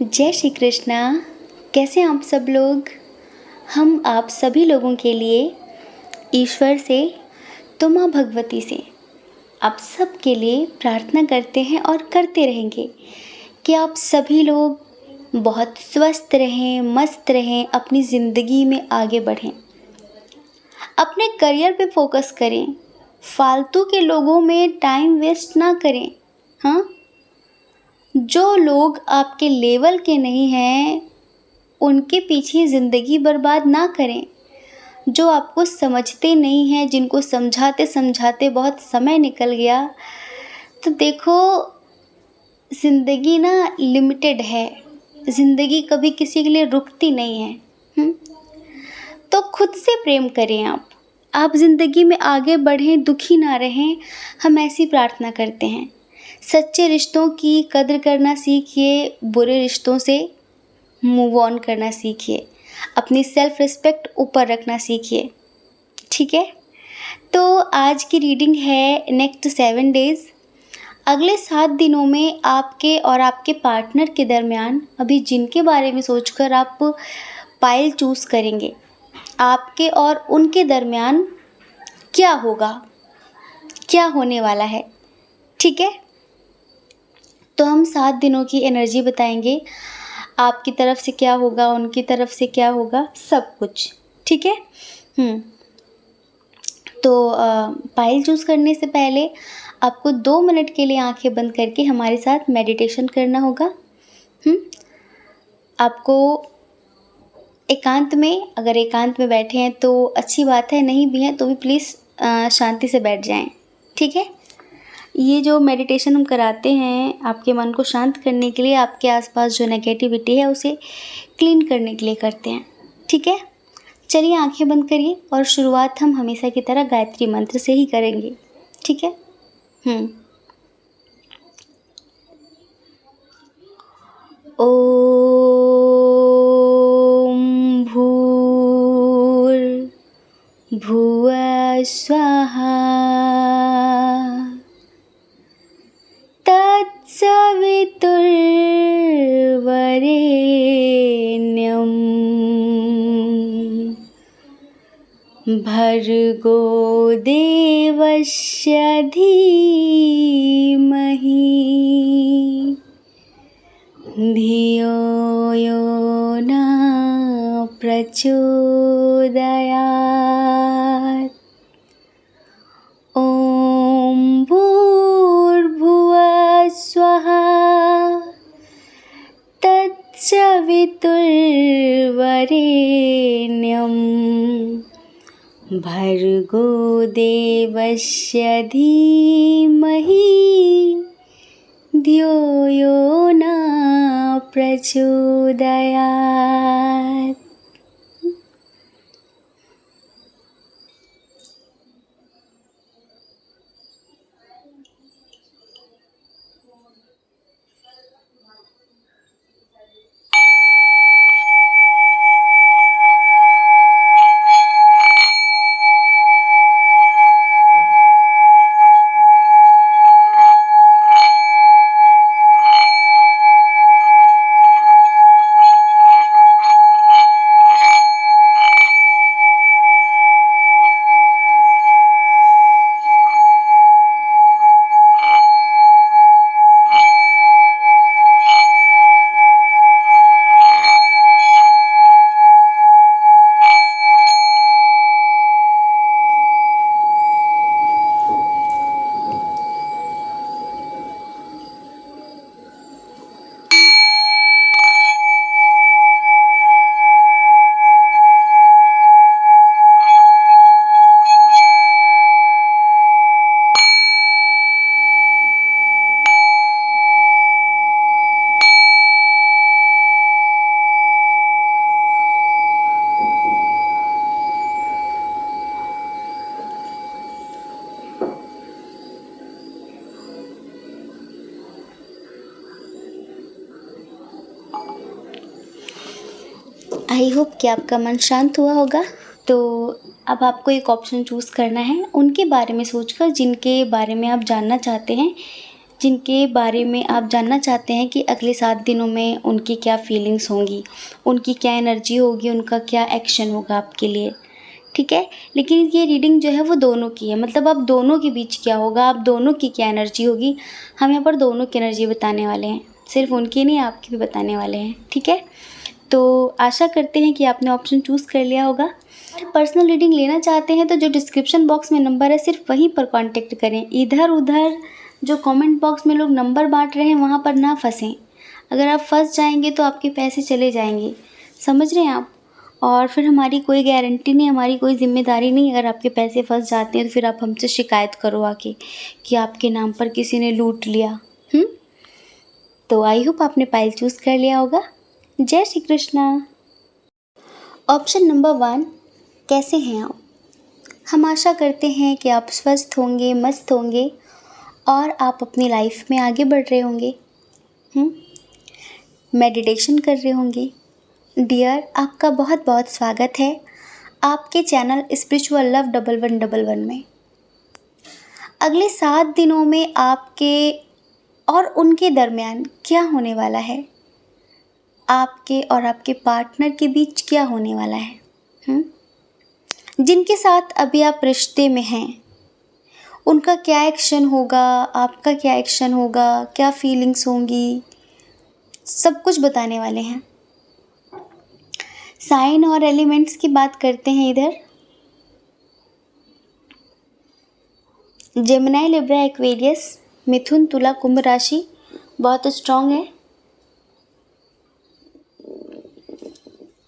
जय श्री कृष्णा। कैसे हैं आप सब लोग। हम आप सभी लोगों के लिए ईश्वर से तो माँ भगवती से आप सब के लिए प्रार्थना करते हैं और करते रहेंगे कि आप सभी लोग बहुत स्वस्थ रहें, मस्त रहें, अपनी ज़िंदगी में आगे बढ़ें, अपने करियर पे फोकस करें, फालतू के लोगों में टाइम वेस्ट ना करें। हाँ, जो लोग आपके लेवल के नहीं हैं उनके पीछे ज़िंदगी बर्बाद ना करें। जो आपको समझते नहीं हैं, जिनको समझाते समझाते बहुत समय निकल गया, तो देखो ज़िंदगी ना लिमिटेड है, ज़िंदगी कभी किसी के लिए रुकती नहीं है। तो खुद से प्रेम करें। आप ज़िंदगी में आगे बढ़ें, दुखी ना रहें, हम ऐसी प्रार्थना करते हैं। सच्चे रिश्तों की कद्र करना सीखिए, बुरे रिश्तों से मूव ऑन करना सीखिए, अपनी सेल्फ रिस्पेक्ट ऊपर रखना सीखिए। ठीक है, तो आज की रीडिंग है नेक्स्ट 7 डेज़। अगले 7 दिनों में आपके और आपके पार्टनर के दरमियान अभी जिनके बारे में सोचकर आप पाइल चूज़ करेंगे, आपके और उनके दरमियान क्या होगा, क्या होने वाला है। ठीक है, तो हम 7 दिनों की एनर्जी बताएंगे, आपकी तरफ से क्या होगा, उनकी तरफ से क्या होगा, सब कुछ। ठीक है। तो पाइल चूज़ करने से पहले आपको 2 मिनट के लिए आंखें बंद करके हमारे साथ मेडिटेशन करना होगा। आपको एकांत में, अगर एकांत में बैठे हैं तो अच्छी बात है, नहीं भी हैं तो भी प्लीज़ शांति से बैठ जाएं। ठीक है, ये जो मेडिटेशन हम कराते हैं आपके मन को शांत करने के लिए, आपके आसपास जो नेगेटिविटी है उसे क्लीन करने के लिए करते हैं। ठीक है, चलिए आंखें बंद करिए और शुरुआत हम हमेशा की तरह गायत्री मंत्र से ही करेंगे। ठीक है। ओम भूर्भुवः स्वाहा तत्सवितुर्वरेण्यं भर्गो देवस्य धीमहि धियो यो न प्रचोदयात्। ॐ भूर्भुवः स्वः तत्सवितुर्वरेण्यं भर्गो देवस्य धीमहि धियो यो न प्रचोदयात्। आई होप कि आपका मन शांत हुआ होगा। तो अब आपको एक ऑप्शन चूज़ करना है, उनके बारे में सोचकर जिनके बारे में आप जानना चाहते हैं, जिनके बारे में आप जानना चाहते हैं कि अगले 7 दिनों में उनकी क्या फीलिंग्स होंगी, उनकी क्या एनर्जी होगी, उनका क्या एक्शन होगा आपके लिए, ठीक है। लेकिन ये रीडिंग जो है वो दोनों की है, मतलब आप दोनों के बीच क्या होगा, आप दोनों की क्या एनर्जी होगी, हम यहाँ पर दोनों की एनर्जी बताने वाले हैं, सिर्फ उनकी नहीं आपकी भी बताने वाले हैं, ठीक है। तो आशा करते हैं कि आपने ऑप्शन चूज़ कर लिया होगा। और पर्सनल रीडिंग लेना चाहते हैं तो जो डिस्क्रिप्शन बॉक्स में नंबर है सिर्फ वहीं पर कांटेक्ट करें। इधर उधर जो कमेंट बॉक्स में लोग नंबर बांट रहे हैं वहाँ पर ना फंसें। अगर आप फंस जाएंगे तो आपके पैसे चले जाएंगे, समझ रहे हैं आप। और फिर हमारी कोई गारंटी नहीं, हमारी कोई जिम्मेदारी नहीं, अगर आपके पैसे फंस जाते हैं तो फिर आप हमसे शिकायत करो आके कि आपके नाम पर किसी ने लूट लिया। तो आई होप आपने पाइल चूज़ कर लिया होगा। जय श्री कृष्णा। ऑप्शन नंबर 1, कैसे हैं आप? हम आशा करते हैं कि आप स्वस्थ होंगे, मस्त होंगे और आप अपनी लाइफ में आगे बढ़ रहे होंगे, मेडिटेशन कर रहे होंगे। डियर, आपका बहुत बहुत स्वागत है आपके चैनल स्पिरिचुअल लव 1111 में। अगले 7 दिनों में आपके और उनके दरमियान क्या होने वाला है, आपके और आपके पार्टनर के बीच क्या होने वाला है, जिनके साथ अभी आप रिश्ते में हैं उनका क्या एक्शन होगा, आपका क्या एक्शन होगा, क्या फीलिंग्स होंगी, सब कुछ बताने वाले हैं। साइन और एलिमेंट्स की बात करते हैं। इधर जेमिनी, लिब्रा, एक्वेरियस, मिथुन, तुला, कुंभ राशि बहुत स्ट्रॉन्ग है।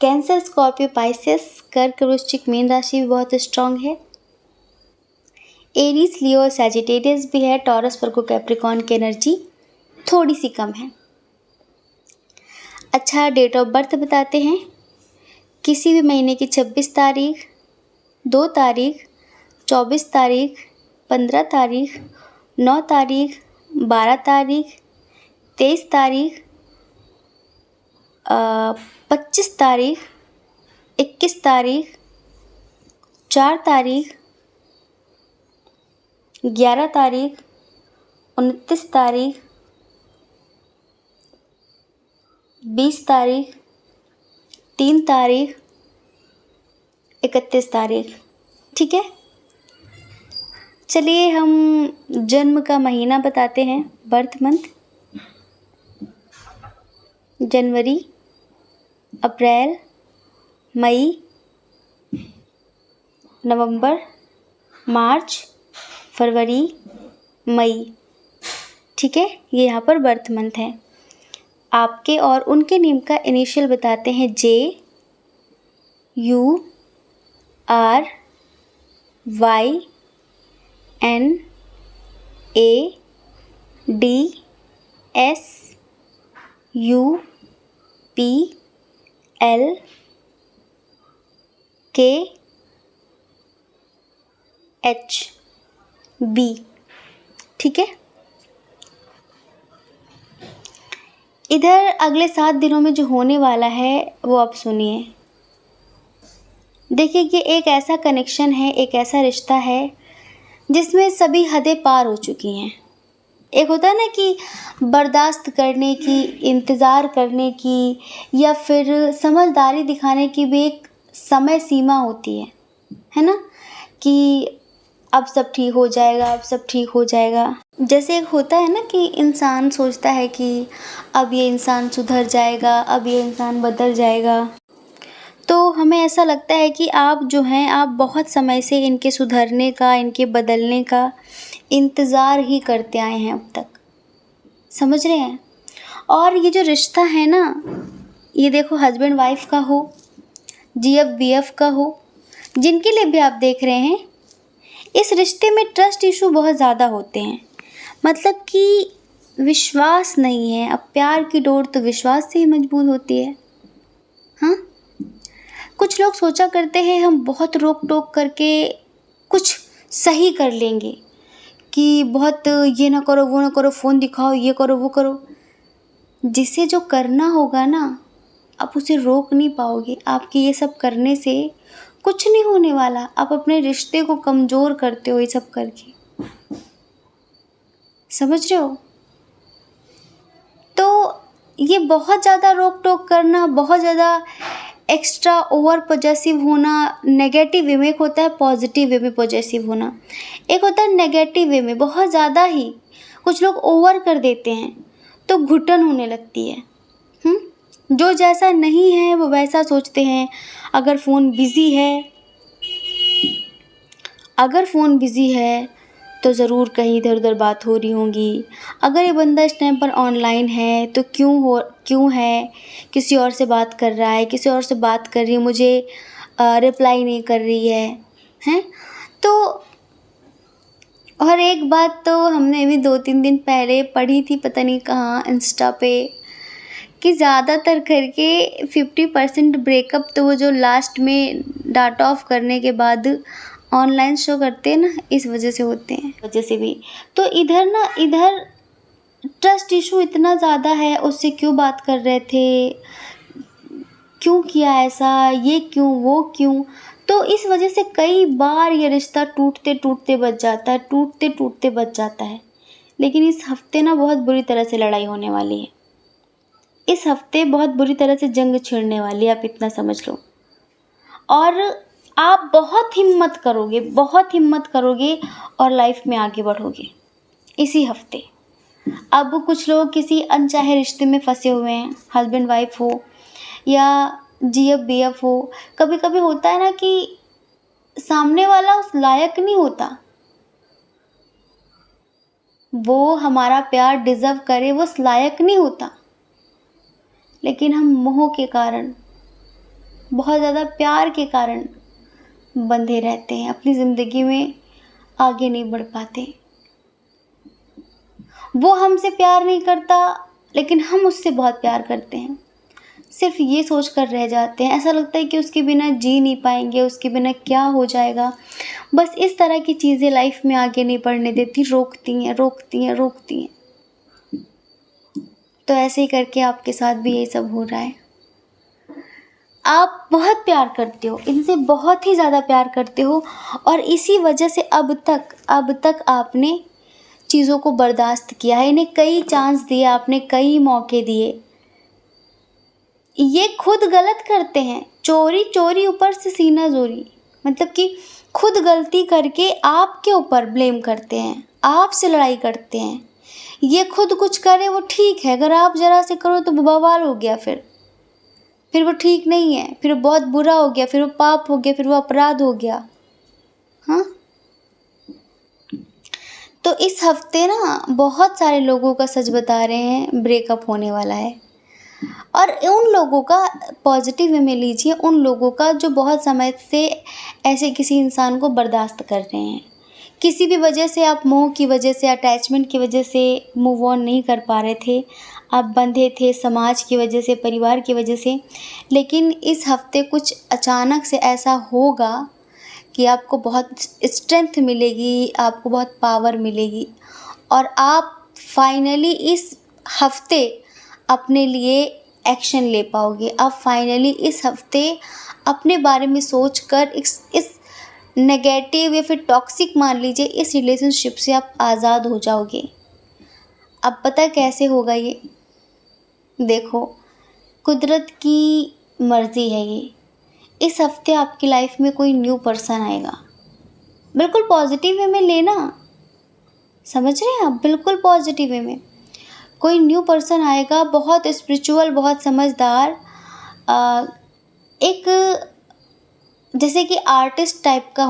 कैंसर, स्कॉर्पियो, पाइसेस, कर्क, वृश्चिक, मीन राशि भी बहुत स्ट्रॉन्ग है। एरीज, लियो, सैजिटेरियस भी है। टॉरस, वर्गो, कैप्रिकॉर्न की एनर्जी थोड़ी सी कम है। अच्छा, डेट ऑफ बर्थ बताते हैं। किसी भी महीने की 26 तारीख, 2 तारीख, 24 तारीख, 15 तारीख, 9 तारीख, 12 तारीख, 23 तारीख, 25 तारीख, 21 तारीख, 4 तारीख, 11 तारीख, 29 तारीख, 20 तारीख, 3 तारीख, 31 तारीख, ठीक है। चलिए हम जन्म का महीना बताते हैं, बर्थ मंथ। जनवरी, अप्रैल, मई, नवंबर, मार्च, फरवरी, मई, ठीक है। ये यहाँ पर बर्थ मंथ है। आपके और उनके नेम का इनिशियल बताते हैं। JUR YNADSUPLKHB, ठीक है। इधर अगले 7 दिनों में जो होने वाला है वो आप सुनिए। देखिए, ये एक ऐसा कनेक्शन है, एक ऐसा रिश्ता है जिसमें सभी हदें पार हो चुकी हैं। एक होता है ना कि बर्दाश्त करने की, इंतज़ार करने की, या फिर समझदारी दिखाने की भी एक समय सीमा होती है ना, कि अब सब ठीक हो जाएगा, अब सब ठीक हो जाएगा। जैसे एक होता है ना कि इंसान सोचता है कि अब ये इंसान सुधर जाएगा, अब ये इंसान बदल जाएगा। तो हमें ऐसा लगता है कि आप जो हैं, आप बहुत समय से इनके सुधरने का, इनके बदलने का इंतज़ार ही करते आए हैं अब तक, समझ रहे हैं। और ये जो रिश्ता है ना, ये देखो हस्बैंड वाइफ का हो, GF-BF का हो, जिनके लिए भी आप देख रहे हैं, इस रिश्ते में ट्रस्ट इशू बहुत ज़्यादा होते हैं। मतलब कि विश्वास नहीं है। अब प्यार की डोर तो विश्वास से ही मजबूत होती है। हाँ, कुछ लोग सोचा करते हैं हम बहुत रोक टोक करके कुछ सही कर लेंगे, कि बहुत ये ना करो, वो ना करो, फ़ोन दिखाओ, ये करो, वो करो। जिसे जो करना होगा ना, आप उसे रोक नहीं पाओगे। आपके ये सब करने से कुछ नहीं होने वाला। आप अपने रिश्ते को कमज़ोर करते हो ये सब करके, समझ रहे हो। तो ये बहुत ज़्यादा रोक टोक करना, बहुत ज़्यादा एक्स्ट्रा ओवर पॉजेसिव होना नेगेटिव वे में, एक होता है पॉजिटिव वे में पॉजेसिव होना, एक होता है नेगेटिव वे में बहुत ज़्यादा ही कुछ लोग ओवर कर देते हैं तो घुटन होने लगती है। जो जैसा नहीं है वो वैसा सोचते हैं। अगर फ़ोन बिज़ी है तो ज़रूर कहीं इधर उधर बात हो रही होंगी। अगर ये बंदा इस टाइम पर ऑनलाइन है तो क्यों है, किसी और से बात कर रहा है, किसी और से बात कर रही है, मुझे रिप्लाई नहीं कर रही है, हैं? तो और एक बात तो हमने भी 2-3 दिन पहले पढ़ी थी, पता नहीं कहाँ, इंस्टा पे, कि ज़्यादातर करके 50% ब्रेकअप तो वो जो लास्ट में डाटा ऑफ करने के बाद ऑनलाइन शो करते हैं ना, इस वजह से होते हैं, वजह से भी। तो इधर ट्रस्ट इशू इतना ज़्यादा है, उससे क्यों बात कर रहे थे, क्यों किया ऐसा, ये क्यों, वो क्यों। तो इस वजह से कई बार ये रिश्ता टूटते टूटते बच जाता है। लेकिन इस हफ्ते ना बहुत बुरी तरह से लड़ाई होने वाली है। इस हफ्ते बहुत बुरी तरह से जंग छिड़ने वाली है, आप इतना समझ लो। और आप बहुत हिम्मत करोगे और लाइफ में आगे बढ़ोगे इसी हफ्ते। अब कुछ लोग किसी अनचाहे रिश्ते में फंसे हुए हैं, हस्बैंड वाइफ हो या जीएफ बीएफ हो। कभी कभी होता है ना कि सामने वाला उस लायक नहीं होता, वो हमारा प्यार डिज़र्व करे, वो उस लायक नहीं होता, लेकिन हम मोह के कारण, बहुत ज़्यादा प्यार के कारण बंधे रहते हैं, अपनी ज़िंदगी में आगे नहीं बढ़ पाते। वो हमसे प्यार नहीं करता लेकिन हम उससे बहुत प्यार करते हैं, सिर्फ ये सोच कर रह जाते हैं। ऐसा लगता है कि उसके बिना जी नहीं पाएंगे, उसके बिना क्या हो जाएगा। बस इस तरह की चीज़ें लाइफ में आगे नहीं बढ़ने देती, रोकती हैं। तो ऐसे ही करके आपके साथ भी यही सब हो रहा है। आप बहुत प्यार करते हो, इनसे बहुत ही ज़्यादा प्यार करते हो, और इसी वजह से अब तक आपने चीज़ों को बर्दाश्त किया है। इन्हें कई चांस दिए आपने, कई मौके दिए। ये खुद गलत करते हैं, चोरी ऊपर से सीना जोरी, मतलब कि खुद गलती करके आपके ऊपर ब्लेम करते हैं, आपसे लड़ाई करते हैं। ये खुद कुछ करे वो ठीक है, अगर आप ज़रा से करो तो बवाल हो गया, फिर वो ठीक नहीं है, फिर वो बहुत बुरा हो गया, फिर वो पाप हो गया, फिर वो अपराध हो गया। हाँ, तो इस हफ्ते ना बहुत सारे लोगों का सच बता रहे हैं, ब्रेकअप होने वाला है। और उन लोगों का पॉजिटिव वे में लीजिए, उन लोगों का जो बहुत समय से ऐसे किसी इंसान को बर्दाश्त कर रहे हैं, किसी भी वजह से, आप मोह की वजह से, अटैचमेंट की वजह से मूव ऑन नहीं कर पा रहे थे, आप बंधे थे समाज की वजह से, परिवार की वजह से। लेकिन इस हफ्ते कुछ अचानक से ऐसा होगा कि आपको बहुत स्ट्रेंथ मिलेगी, आपको बहुत पावर मिलेगी, और आप फाइनली इस हफ्ते अपने लिए एक्शन ले पाओगे। आप फाइनली इस हफ्ते अपने बारे में सोचकर इस नेगेटिव या फिर टॉक्सिक मान लीजिए इस रिलेशनशिप से आप आज़ाद हो जाओगे। अब पता कैसे होगा ये? देखो, कुदरत की मर्ज़ी है ये। इस हफ्ते आपकी लाइफ में कोई न्यू पर्सन आएगा, बिल्कुल पॉजिटिव वे में लेना, समझ रहे हैं आप, बिल्कुल पॉजिटिव वे में कोई न्यू पर्सन आएगा, बहुत स्पिरिचुअल, बहुत समझदार, एक जैसे कि आर्टिस्ट टाइप का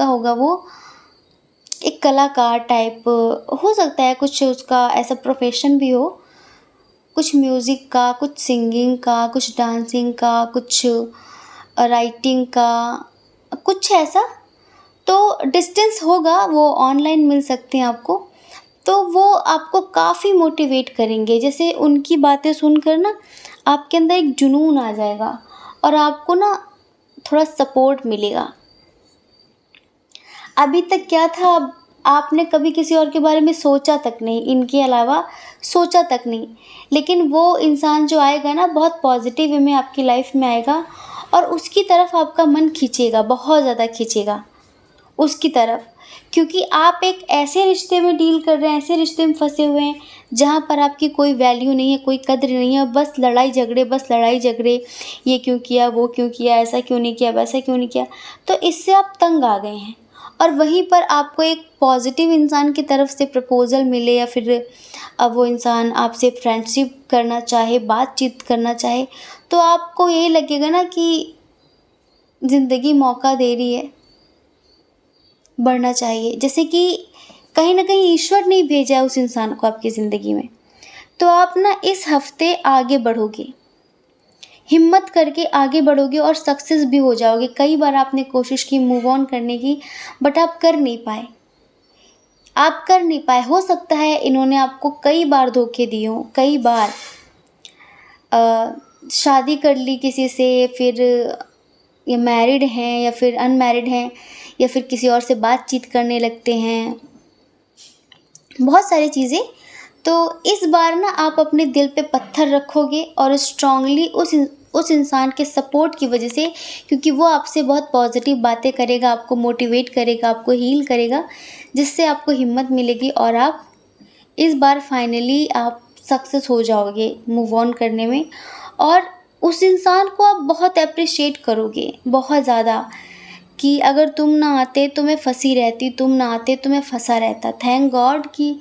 होगा वो, एक कलाकार टाइप हो सकता है, कुछ उसका ऐसा प्रोफेशन भी हो, कुछ म्यूज़िक का, कुछ सिंगिंग का, कुछ डांसिंग का, कुछ राइटिंग का, कुछ ऐसा। तो डिस्टेंस होगा, वो ऑनलाइन मिल सकते हैं आपको। तो वो आपको काफ़ी मोटिवेट करेंगे, जैसे उनकी बातें सुनकर ना आपके अंदर एक जुनून आ जाएगा और आपको ना थोड़ा सपोर्ट मिलेगा। अभी तक क्या था, आपने कभी किसी और के बारे में सोचा तक नहीं, इनके अलावा सोचा तक नहीं, लेकिन वो इंसान जो आएगा ना बहुत पॉजिटिव वे में आपकी लाइफ में आएगा और उसकी तरफ आपका मन खींचेगा, बहुत ज़्यादा खींचेगा उसकी तरफ, क्योंकि आप एक ऐसे रिश्ते में डील कर रहे हैं, ऐसे रिश्ते में फँसे हुए हैं जहाँ पर आपकी कोई वैल्यू नहीं है, कोई कद्र नहीं है, बस लड़ाई झगड़े, बस लड़ाई झगड़े, ये क्यों किया, वो क्यों किया, ऐसा क्यों नहीं किया, वैसा क्यों नहीं किया। तो इससे आप तंग आ गए हैं और वहीं पर आपको एक पॉजिटिव इंसान की तरफ से प्रपोज़ल मिले या फिर अब वो इंसान आपसे फ्रेंडशिप करना चाहे, बातचीत करना चाहे, तो आपको यही लगेगा ना कि ज़िंदगी मौका दे रही है, बढ़ना चाहिए। जैसे कि कहीं न कहीं ईश्वर ने भेजा है उस इंसान को आपकी ज़िंदगी में। तो आप ना इस हफ़्ते आगे बढ़ोगे, हिम्मत करके आगे बढ़ोगे और सक्सेस भी हो जाओगे। कई बार आपने कोशिश की मूव ऑन करने की, बट आप कर नहीं पाए। आप कर नहीं पाए। हो सकता है इन्होंने आपको कई बार धोखे दिए हों, कई बार शादी कर ली किसी से, फिर या मैरिड हैं या फिर अनमैरिड हैं या फिर किसी और से बातचीत करने लगते हैं, बहुत सारी चीज़ें। तो इस बार ना आप अपने दिल पे पत्थर रखोगे और स्ट्रांगली उस इंसान के सपोर्ट की वजह से, क्योंकि वो आपसे बहुत पॉजिटिव बातें करेगा, आपको मोटिवेट करेगा, आपको हील करेगा, जिससे आपको हिम्मत मिलेगी और आप इस बार फाइनली आप सक्सेस हो जाओगे मूव ऑन करने में। और उस इंसान को आप बहुत अप्रिशिएट करोगे, बहुत ज़्यादा, कि अगर तुम ना आते तो मैं फंसी रहती, तुम ना आते तो मैं फंसा रहता। थैंक गॉड कि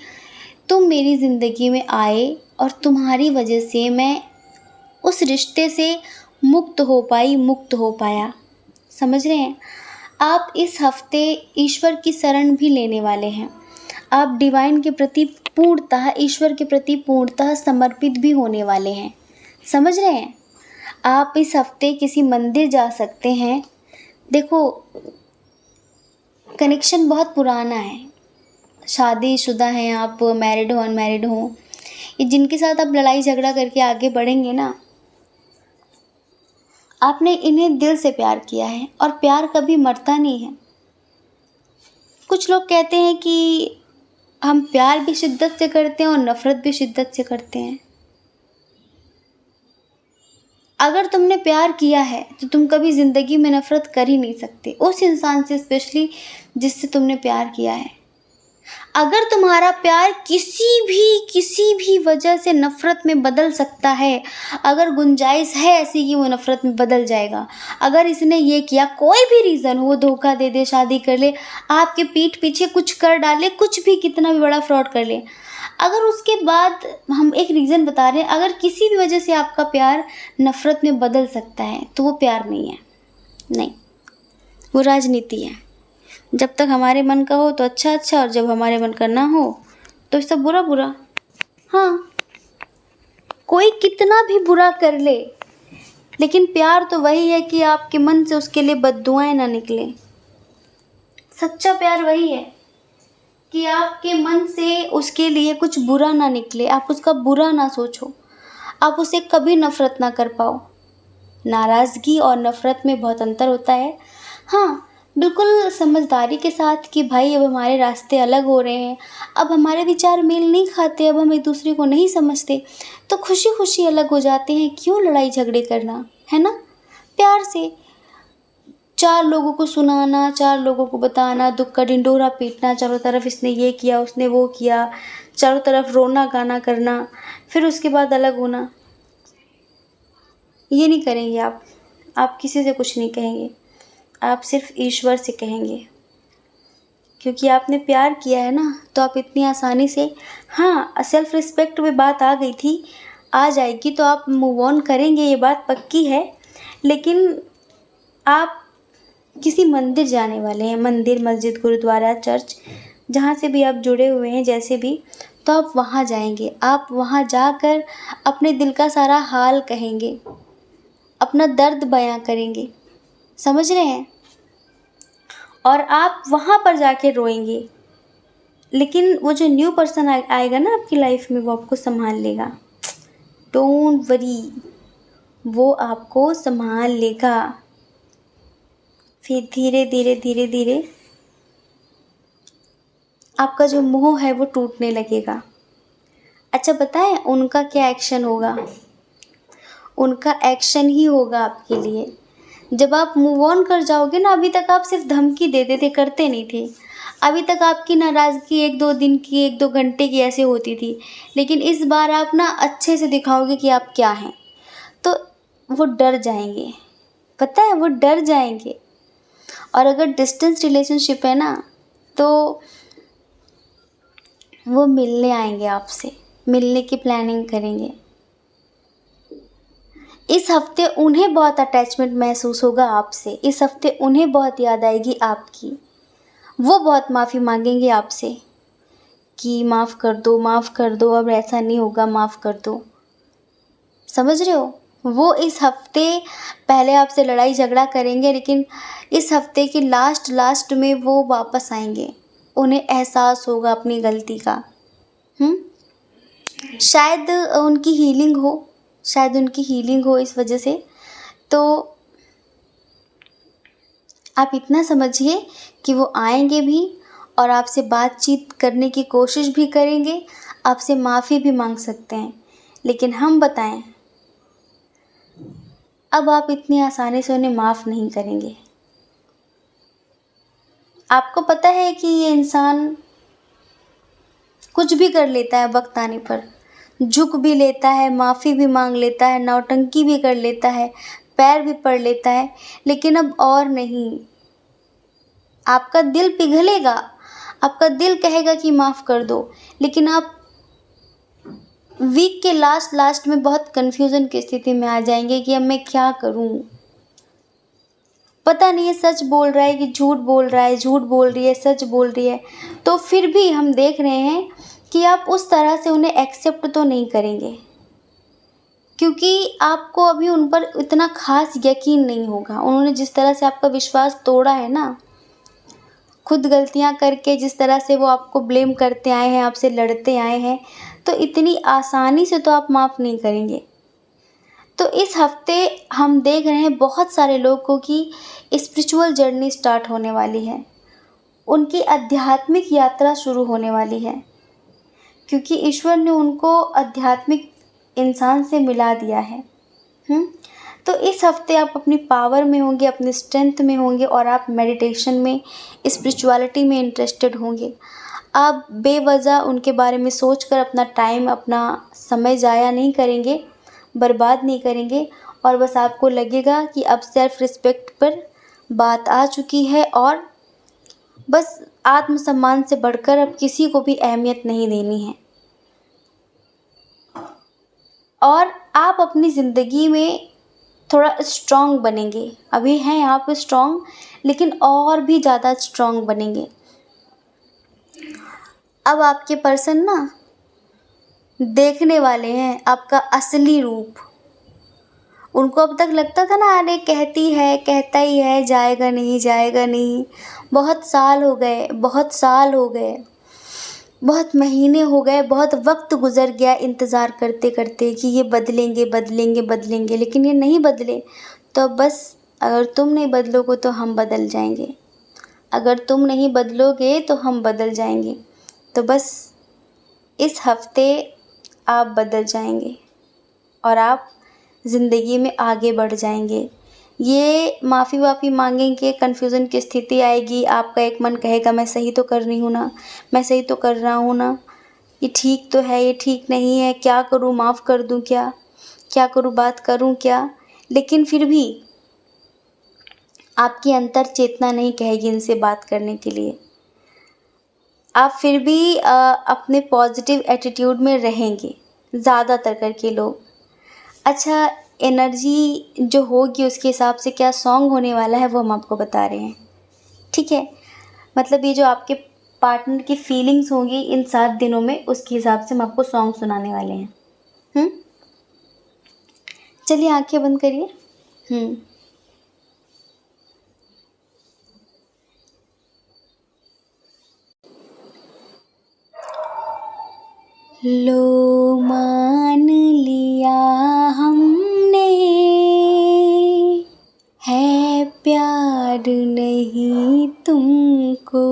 तुम मेरी ज़िंदगी में आए और तुम्हारी वजह से मैं उस रिश्ते से मुक्त हो पाई, मुक्त हो पाया। समझ रहे हैं? आप इस हफ्ते ईश्वर की शरण भी लेने वाले हैं। आप डिवाइन के प्रति पूर्णतः, ईश्वर के प्रति पूर्णतः समर्पित भी होने वाले हैं। समझ रहे हैं? आप इस हफ्ते किसी मंदिर जा सकते हैं। देखो, कनेक्शन बहुत पुराना है। शादीशुदा हैं आप, मैरिड हो, अनमैरिड हो, ये जिनके साथ आप लड़ाई झगड़ा करके आगे बढ़ेंगे ना, आपने इन्हें दिल से प्यार किया है और प्यार कभी मरता नहीं है। कुछ लोग कहते हैं कि हम प्यार भी शिद्दत से करते हैं और नफ़रत भी शिद्दत से करते हैं। अगर तुमने प्यार किया है तो तुम कभी ज़िंदगी में नफ़रत कर ही नहीं सकते, उस इंसान से स्पेशली जिससे तुमने प्यार किया है। अगर तुम्हारा प्यार किसी भी वजह से नफ़रत में बदल सकता है, अगर गुंजाइश है ऐसी कि वो नफ़रत में बदल जाएगा, अगर इसने ये किया, कोई भी रीज़न हो, धोखा दे दे, शादी कर ले, आपके पीठ पीछे कुछ कर डाले, कुछ भी, कितना भी बड़ा फ्रॉड कर ले, अगर उसके बाद हम एक रीज़न बता रहे हैं, अगर किसी भी वजह से आपका प्यार नफ़रत में बदल सकता है तो वो प्यार नहीं है। नहीं, वो राजनीति है। जब तक हमारे मन का हो तो अच्छा अच्छा, और जब हमारे मन का ना हो तो सब बुरा बुरा। हाँ, कोई कितना भी बुरा कर ले, लेकिन प्यार तो वही है कि आपके मन से उसके लिए बद्दुआएं ना निकले। सच्चा प्यार वही है कि आपके मन से उसके लिए कुछ बुरा ना निकले, आप उसका बुरा ना सोचो, आप उसे कभी नफ़रत ना कर पाओ। नाराज़गी और नफ़रत में बहुत अंतर होता है। हाँ, बिल्कुल समझदारी के साथ कि भाई अब हमारे रास्ते अलग हो रहे हैं, अब हमारे विचार मेल नहीं खाते, अब हम एक दूसरे को नहीं समझते, तो खुशी खुशी अलग हो जाते हैं। क्यों लड़ाई झगड़े करना, है ना? प्यार से 4 लोगों को सुनाना, 4 लोगों को बताना, दुख का ढिंढोरा पीटना, चारों तरफ इसने ये किया, उसने वो किया, चारों तरफ रोना गाना करना, फिर उसके बाद अलग होना, ये नहीं करेंगे आप। आप किसी से कुछ नहीं कहेंगे, आप सिर्फ ईश्वर से कहेंगे, क्योंकि आपने प्यार किया है ना, तो आप इतनी आसानी से, हाँ, सेल्फ रिस्पेक्ट में बात आ गई थी, आ जाएगी तो आप मूव ऑन करेंगे, ये बात पक्की है। लेकिन आप किसी मंदिर जाने वाले हैं, मंदिर, मस्जिद, गुरुद्वारा, चर्च, जहाँ से भी आप जुड़े हुए हैं, जैसे भी, तो आप वहाँ जाएंगे। आप वहाँ जाकर अपने दिल का सारा हाल कहेंगे, अपना दर्द बयां करेंगे। समझ रहे हैं? और आप वहाँ पर जाके रोएंगे, लेकिन वो जो न्यू पर्सन आएगा ना आपकी लाइफ में, वो आपको संभाल लेगा। डोंट वरी, वो आपको संभाल लेगा। फिर धीरे धीरे धीरे धीरे आपका जो मोह है वो टूटने लगेगा। अच्छा, बताएं उनका क्या एक्शन होगा? उनका एक्शन ही होगा आपके लिए। जब आप मूव ऑन कर जाओगे ना, अभी तक आप सिर्फ धमकी देते थे, करते नहीं थे, अभी तक आपकी नाराज़गी 1-2 दिन की, 1-2 घंटे की ऐसे होती थी, लेकिन इस बार आप ना अच्छे से दिखाओगे कि आप क्या हैं। तो वो डर जाएँगे, पता है, वो डर जाएँगे। और अगर डिस्टेंस रिलेशनशिप है ना, तो वो मिलने आएँगे आपसे, मिलने की प्लानिंग करेंगे। इस हफ्ते उन्हें बहुत अटैचमेंट महसूस होगा आपसे, इस हफ्ते उन्हें बहुत याद आएगी आपकी। वो बहुत माफ़ी माँगेंगे आपसे कि माफ़ कर दो, अब ऐसा नहीं होगा, माफ़ कर दो। समझ रहे हो? वो इस हफ्ते पहले आपसे लड़ाई झगड़ा करेंगे, लेकिन इस हफ्ते के लास्ट में वो वापस आएँगे। उन्हें एहसास होगा अपनी गलती का। हुँ? शायद उनकी हीलिंग हो, शायद उनकी हीलिंग हो इस वजह से। तो आप इतना समझिए कि वो आएँगे भी और आपसे बातचीत करने की कोशिश भी करेंगे, आपसे माफ़ी भी माँग सकते हैं। लेकिन हम बताएँ, अब आप इतनी आसानी से उन्हें माफ़ नहीं करेंगे। आपको पता है कि ये इंसान कुछ भी कर लेता है वक़्त आने पर। झुक भी लेता है, माफ़ी भी माँग लेता है, नौटंकी भी कर लेता है, पैर भी पड़ लेता है, लेकिन अब और नहीं। आपका दिल पिघलेगा, आपका दिल कहेगा कि माफ़ कर दो, लेकिन आप वीक के लास्ट में बहुत कन्फ्यूज़न की स्थिति में आ जाएँगे कि अब मैं क्या करूँ? पता नहीं है सच बोल रहा है कि झूठ बोल रहा है, झूठ बोल रही है, सच बोल रही है। तो फिर भी हम देख रहे हैं कि आप उस तरह से उन्हें एक्सेप्ट तो नहीं करेंगे, क्योंकि आपको अभी उन पर इतना ख़ास यकीन नहीं होगा। उन्होंने जिस तरह से आपका विश्वास तोड़ा है ना, खुद गलतियाँ करके जिस तरह से वो आपको ब्लेम करते आए हैं, आपसे लड़ते आए हैं, तो इतनी आसानी से तो आप माफ़ नहीं करेंगे। तो इस हफ्ते हम देख रहे हैं बहुत सारे लोगों की स्पिरिचुअल जर्नी स्टार्ट होने वाली है। उनकी आध्यात्मिक यात्रा शुरू होने वाली है, क्योंकि ईश्वर ने उनको आध्यात्मिक इंसान से मिला दिया है। तो इस हफ्ते आप अपनी पावर में होंगे, अपनी स्ट्रेंथ में होंगे और आप मेडिटेशन में, स्पिरिचुअलिटी में इंटरेस्टेड होंगे। आप बेवजह उनके बारे में सोचकर अपना टाइम, अपना समय ज़ाया नहीं करेंगे, बर्बाद नहीं करेंगे, और बस आपको लगेगा कि अब सेल्फ रिस्पेक्ट पर बात आ चुकी है और बस आत्मसम्मान से बढ़कर अब किसी को भी अहमियत नहीं देनी है। और आप अपनी ज़िंदगी में थोड़ा स्ट्रॉन्ग बनेंगे। अभी हैं आप स्ट्रॉन्ग, लेकिन और भी ज़्यादा स्ट्रॉन्ग बनेंगे। अब आपके पर्सन ना देखने वाले हैं आपका असली रूप। उनको अब तक लगता था ना, अरे कहती है, कहता ही है, जाएगा नहीं, जाएगा नहीं। बहुत साल हो गए, बहुत साल हो गए, बहुत महीने हो गए, बहुत वक्त गुजर गया इंतज़ार करते करते कि ये बदलेंगे, बदलेंगे, बदलेंगे, लेकिन ये नहीं बदले। तो अब बस, अगर तुम नहीं बदलोगे तो हम बदल जाएंगे, अगर तुम नहीं बदलोगे तो हम बदल जाएंगे। तो बस इस हफ्ते आप बदल जाएंगे और आप ज़िंदगी में आगे बढ़ जाएंगे। ये माफ़ी वाफ़ी मांगेंगे, कन्फ्यूज़न की स्थिति आएगी, आपका एक मन कहेगा मैं सही तो कर रही हूँ ना, मैं सही तो कर रहा हूँ ना, ये ठीक तो है, ये ठीक नहीं है, क्या करूँ, माफ़ कर दूँ क्या, क्या करूँ, बात करूँ क्या? लेकिन फिर भी आपकी अंतर चेतना नहीं कहेगी इनसे बात करने के लिए। आप फिर भी अपने पॉजिटिव एटीट्यूड में रहेंगे, ज़्यादातर करके लोग। अच्छा, एनर्जी जो होगी उसके हिसाब से क्या सॉन्ग होने वाला है वो हम आपको बता रहे हैं, ठीक है? मतलब ये जो आपके पार्टनर की फीलिंग्स होंगी इन 7 दिनों में, उसके हिसाब से हम आपको सॉन्ग सुनाने वाले हैं। हुँ? चलिए आँखें बंद करिए। हुँ। लो मान लिया हमने, है प्यार नहीं तुमको।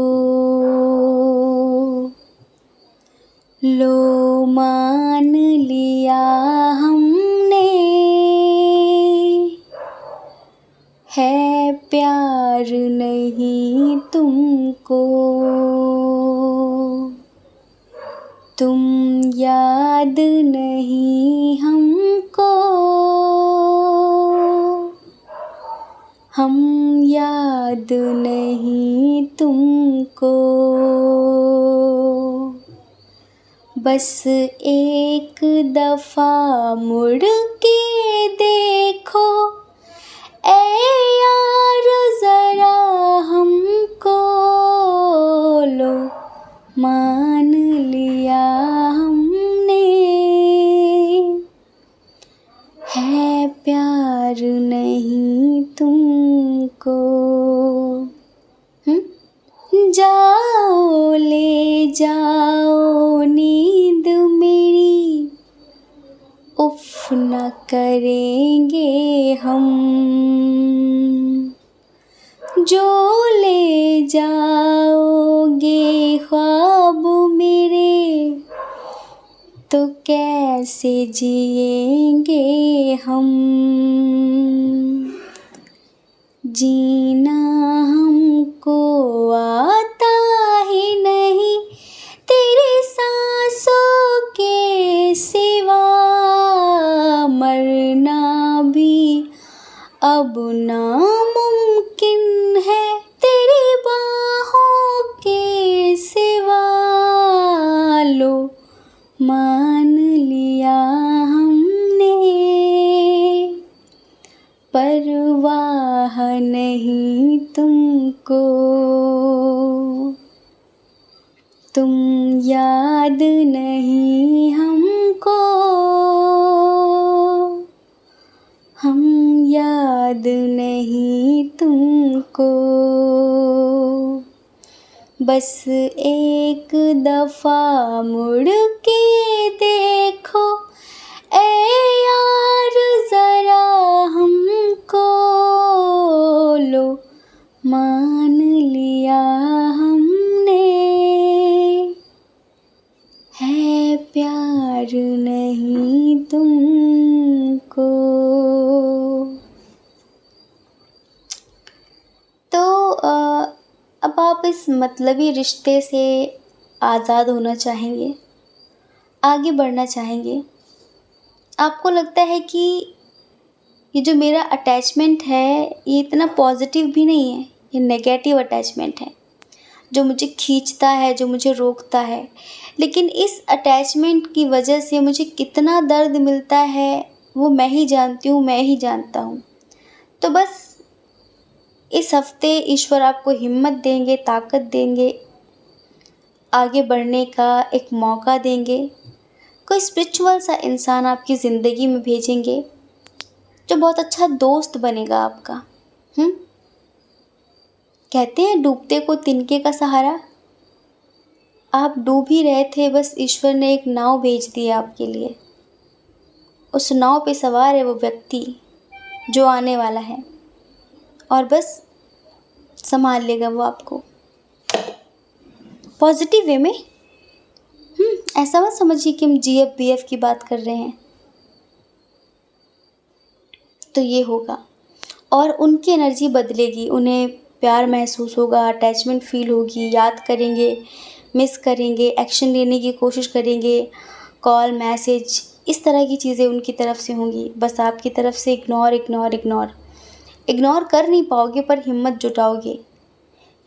लो मान लिया हमने, है प्यार प्यार नहीं तुमको, तुम याद नहीं हमको, हम याद नहीं तुमको। बस एक दफ़ा मुड़ के देखो ए यार ज़रा हमको, लो मान लिया हमने, है प्यार नहीं तुमको। जाओ ले जाओ नींद मेरी, उफ न करेंगे हम, जो ले जाओगे ख्वाब मेरे, तो कैसे जिएंगे हम। जीना हमको आता ही नहीं तेरी सांसों के सिवा, मरना भी अब नामुमकिन है तेरी बाहों के सिवा, लो मान लिया हमने, परवाह नहीं तुमको, तुम याद नहीं हमको, हम याद नहीं तुमको। बस एक दफ़ा मुड़ के देखो ए यार ज़रा हमको, लो मान लिया हमने, है प्यार नहीं तुमको। तो अब आप इस मतलबी रिश्ते से आज़ाद होना चाहेंगे, आगे बढ़ना चाहेंगे। आपको लगता है कि ये जो मेरा अटैचमेंट है ये इतना पॉजिटिव भी नहीं है, ये नेगेटिव अटैचमेंट है जो मुझे खींचता है, जो मुझे रोकता है। लेकिन इस अटैचमेंट की वजह से मुझे कितना दर्द मिलता है वो मैं ही जानती हूँ, मैं ही जानता हूँ। तो बस इस हफ्ते ईश्वर आपको हिम्मत देंगे, ताकत देंगे, आगे बढ़ने का एक मौका देंगे। कोई स्पिरिचुअल सा इंसान आपकी ज़िंदगी में भेजेंगे जो बहुत अच्छा दोस्त बनेगा आपका। कहते हैं डूबते को तिनके का सहारा। आप डूब ही रहे थे, बस ईश्वर ने एक नाव भेज दी आपके लिए। उस नाव पे सवार है वो व्यक्ति जो आने वाला है और बस संभाल लेगा वो आपको पॉजिटिव वे में। ऐसा मत समझिए कि हम GF-BF की बात कर रहे हैं। तो ये होगा और उनकी एनर्जी बदलेगी, उन्हें प्यार महसूस होगा, अटैचमेंट फील होगी, याद करेंगे, मिस करेंगे, एक्शन लेने की कोशिश करेंगे, कॉल मैसेज इस तरह की चीज़ें उनकी तरफ से होंगी। बस आपकी तरफ से इग्नोर कर नहीं पाओगे पर हिम्मत जुटाओगे,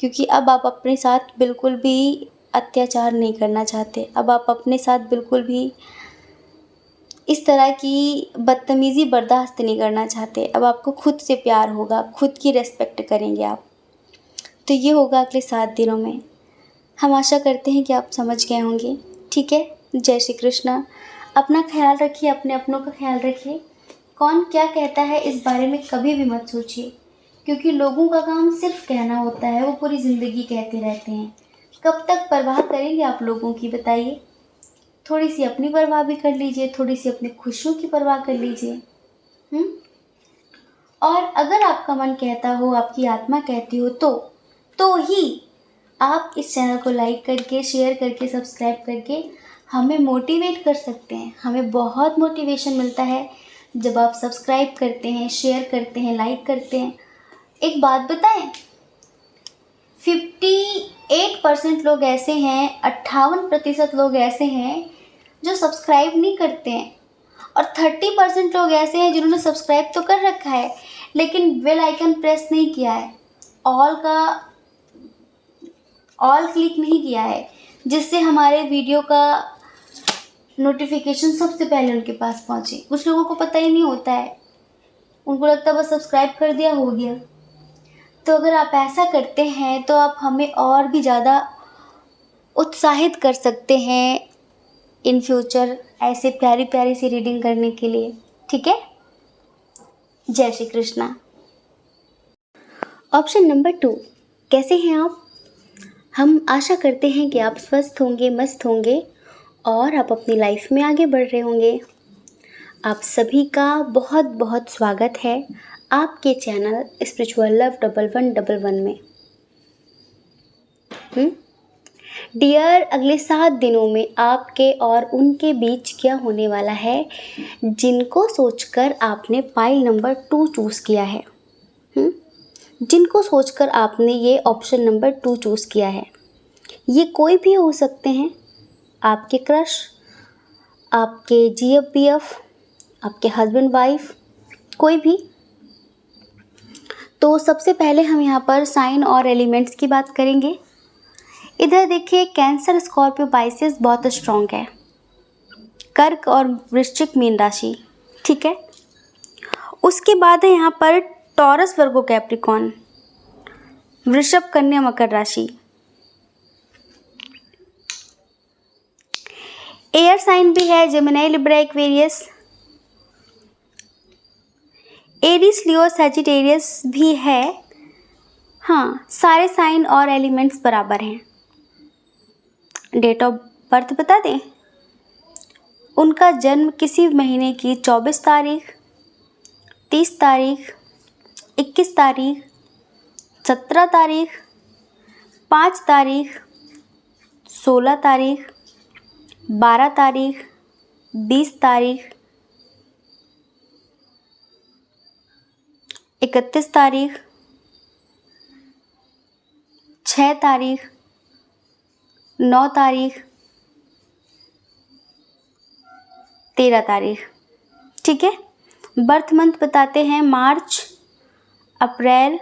क्योंकि अब आप अपने साथ बिल्कुल भी अत्याचार नहीं करना चाहते। अब आप अपने साथ बिल्कुल भी इस तरह की बदतमीज़ी बर्दाश्त नहीं करना चाहते। अब आपको खुद से प्यार होगा, खुद की रेस्पेक्ट करेंगे आप। तो ये होगा अगले 7 दिनों में। हम आशा करते हैं कि आप समझ गए होंगे। ठीक है, जय श्री कृष्णा। अपना ख्याल रखिए, अपने अपनों का ख्याल रखिए। कौन क्या कहता है इस बारे में कभी भी मत सोचिए, क्योंकि लोगों का काम सिर्फ कहना होता है, वो पूरी ज़िंदगी कहते रहते हैं। कब तक परवाह करेंगे आप लोगों की, बताइए। थोड़ी सी अपनी परवाह भी कर लीजिए, थोड़ी सी अपनी खुशियों की परवाह कर लीजिए। और अगर आपका मन कहता हो, आपकी आत्मा कहती हो तो ही आप इस चैनल को लाइक करके, शेयर करके, सब्सक्राइब करके हमें मोटिवेट कर सकते हैं। हमें बहुत मोटिवेशन मिलता है जब आप सब्सक्राइब करते हैं, शेयर करते हैं, लाइक करते हैं। एक बात बताएं, 58% लोग ऐसे हैं, 58% लोग ऐसे हैं जो सब्सक्राइब नहीं करते हैं, और 30% लोग ऐसे हैं जिन्होंने सब्सक्राइब तो कर रखा है लेकिन बेल आइकन प्रेस नहीं किया है, ऑल क्लिक नहीं किया है, जिससे हमारे वीडियो का नोटिफिकेशन सबसे पहले उनके पास पहुंचे। कुछ लोगों को पता ही नहीं होता है, उनको लगता है बस सब्सक्राइब कर दिया हो गया। तो अगर आप ऐसा करते हैं तो आप हमें और भी ज़्यादा उत्साहित कर सकते हैं इन फ्यूचर ऐसे प्यारी प्यारी सी रीडिंग करने के लिए। ठीक है, जय श्री कृष्णा। ऑप्शन नंबर 2, कैसे हैं आप? हम आशा करते हैं कि आप स्वस्थ होंगे, मस्त होंगे और आप अपनी लाइफ में आगे बढ़ रहे होंगे। आप सभी का बहुत बहुत स्वागत है आपके चैनल स्पिरिचुअल लव 1111 में। डियर, अगले 7 दिनों में आपके और उनके बीच क्या होने वाला है, जिनको सोचकर आपने पाइल नंबर 2 चूज़ किया है, जिनको सोचकर आपने ये ऑप्शन नंबर 2 चूज़ किया है, ये कोई भी हो सकते हैं, आपके क्रश, आपके GF, आपके हस्बैंड वाइफ, कोई भी। तो सबसे पहले हम यहाँ पर साइन और एलिमेंट्स की बात करेंगे। इधर देखिए, कैंसर, स्कॉर्पियो, पाइसेस बहुत स्ट्रॉन्ग है, कर्क और वृश्चिक, मीन राशि। ठीक है, उसके बाद है यहाँ पर टॉरस, वर्गो, कैप्रिकॉन, वृषभ, कन्या, मकर राशि। एयर साइन भी है, जेमिनी, लिब्रा, एक्वेरियस, एरीज, लियो, सैजिटेरियस भी है। हाँ, सारे साइन और एलिमेंट्स बराबर हैं। डेट ऑफ बर्थ बता दें, उनका जन्म किसी महीने की 24 तारीख, 30 तारीख, 21 तारीख, 17 तारीख, 5 तारीख, 16 तारीख, 12 तारीख, 20 तारीख, 31 तारीख, 6 तारीख, 9 तारीख, 13 तारीख। ठीक है, बर्थ मंथ बताते हैं, मार्च, अप्रैल,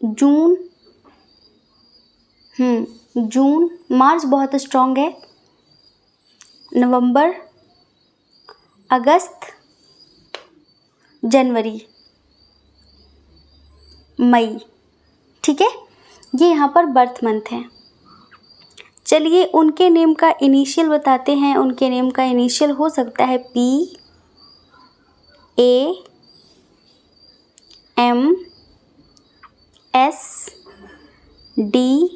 जून। जून, मार्च बहुत स्ट्रॉन्ग है, नवंबर, अगस्त, जनवरी, मई। ठीक है, ये यहाँ पर बर्थ मंथ है। चलिए उनके नेम का इनिशियल बताते हैं। उनके नेम का इनिशियल हो सकता है PAM, SD,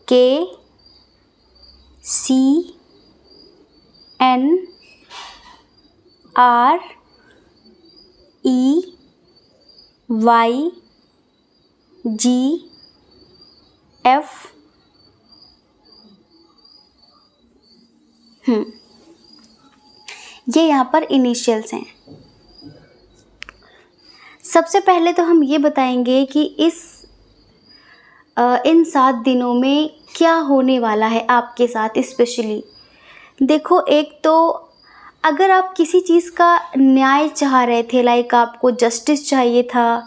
KCN, REYGF। ये यहाँ पर इनिशियल्स हैं। सबसे पहले तो हम ये बताएंगे कि इन 7 दिनों में क्या होने वाला है आपके साथ स्पेशली। देखो, एक तो अगर आप किसी चीज़ का न्याय चाह रहे थे, लाइक आपको जस्टिस चाहिए था,